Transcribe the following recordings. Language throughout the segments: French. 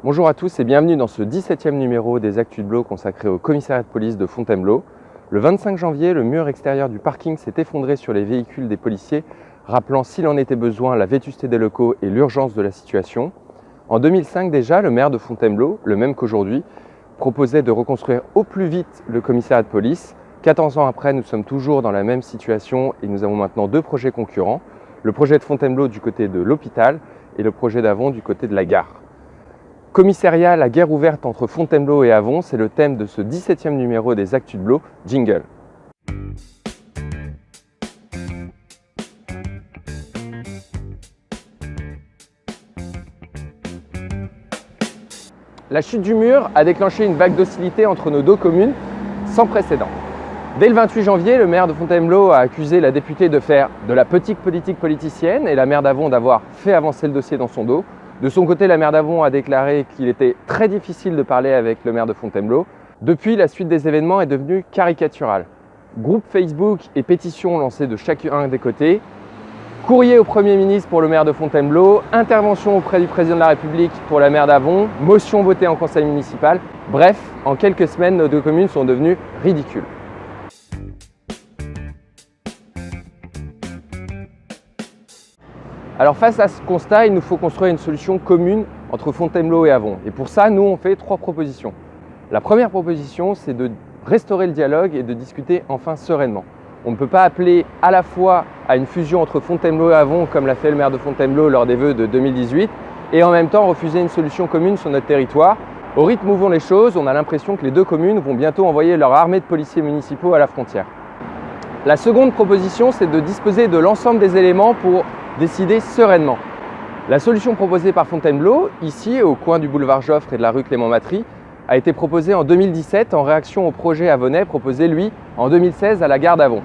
Bonjour à tous et bienvenue dans ce 17e numéro des Actus de Blot consacré au commissariat de police de Fontainebleau. Le 25 janvier, le mur extérieur du parking s'est effondré sur les véhicules des policiers, rappelant s'il en était besoin la vétusté des locaux et l'urgence de la situation. En 2005 déjà, le maire de Fontainebleau, le même qu'aujourd'hui, proposait de reconstruire au plus vite le commissariat de police. 14 ans après, nous sommes toujours dans la même situation et nous avons maintenant deux projets concurrents. Le projet de Fontainebleau du côté de l'hôpital et le projet d'Avon du côté de la gare. Commissariat, la guerre ouverte entre Fontainebleau et Avon, c'est le thème de ce 17e numéro des Actus de Blot. Jingle. La chute du mur a déclenché une vague d'hostilité entre nos deux communes sans précédent. Dès le 28 janvier, le maire de Fontainebleau a accusé la députée de faire de la petite politique politicienne et la maire d'Avon d'avoir fait avancer le dossier dans son dos. De son côté, la maire d'Avon a déclaré qu'il était très difficile de parler avec le maire de Fontainebleau. Depuis, la suite des événements est devenue caricaturale. Groupe Facebook et pétitions lancées de chacun des côtés, courrier au Premier ministre pour le maire de Fontainebleau, intervention auprès du président de la République pour la maire d'Avon, motion votée en conseil municipal. Bref, en quelques semaines, nos deux communes sont devenues ridicules. Alors face à ce constat, il nous faut construire une solution commune entre Fontainebleau et Avon. Et pour ça, nous, on fait trois propositions. La première proposition, c'est de restaurer le dialogue et de discuter enfin sereinement. On ne peut pas appeler à la fois à une fusion entre Fontainebleau et Avon, comme l'a fait le maire de Fontainebleau lors des vœux de 2018, et en même temps refuser une solution commune sur notre territoire. Au rythme où vont les choses, on a l'impression que les deux communes vont bientôt envoyer leur armée de policiers municipaux à la frontière. La seconde proposition, c'est de disposer de l'ensemble des éléments pour décider sereinement. La solution proposée par Fontainebleau, ici au coin du boulevard Joffre et de la rue Clément-Matry, a été proposée en 2017 en réaction au projet avonais proposé, lui, en 2016 à la gare d'Avon.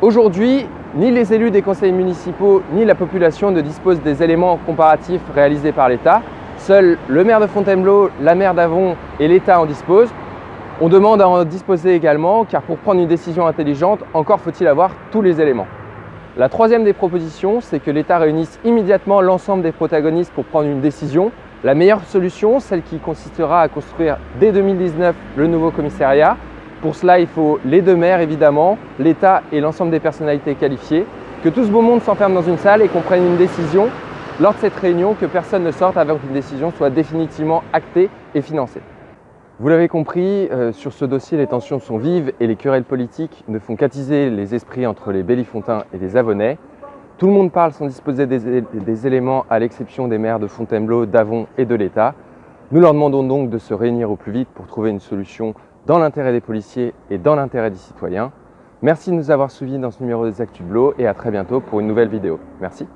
Aujourd'hui, ni les élus des conseils municipaux ni la population ne disposent des éléments comparatifs réalisés par l'État. Seuls le maire de Fontainebleau, la maire d'Avon et l'État en disposent. On demande à en disposer également, car pour prendre une décision intelligente, encore faut-il avoir tous les éléments. La troisième des propositions, c'est que l'État réunisse immédiatement l'ensemble des protagonistes pour prendre une décision. La meilleure solution, celle qui consistera à construire dès 2019 le nouveau commissariat. Pour cela, il faut les deux maires évidemment, l'État et l'ensemble des personnalités qualifiées. Que tout ce beau monde s'enferme dans une salle et qu'on prenne une décision lors de cette réunion, que personne ne sorte avant qu'une décision soit définitivement actée et financée. Vous l'avez compris, sur ce dossier, les tensions sont vives et les querelles politiques ne font qu'attiser les esprits entre les Bellifontins et les Avonais. Tout le monde parle sans disposer des éléments, à l'exception des maires de Fontainebleau, d'Avon et de l'État. Nous leur demandons donc de se réunir au plus vite pour trouver une solution dans l'intérêt des policiers et dans l'intérêt des citoyens. Merci de nous avoir suivis dans ce numéro des Actus de Blot et à très bientôt pour une nouvelle vidéo. Merci.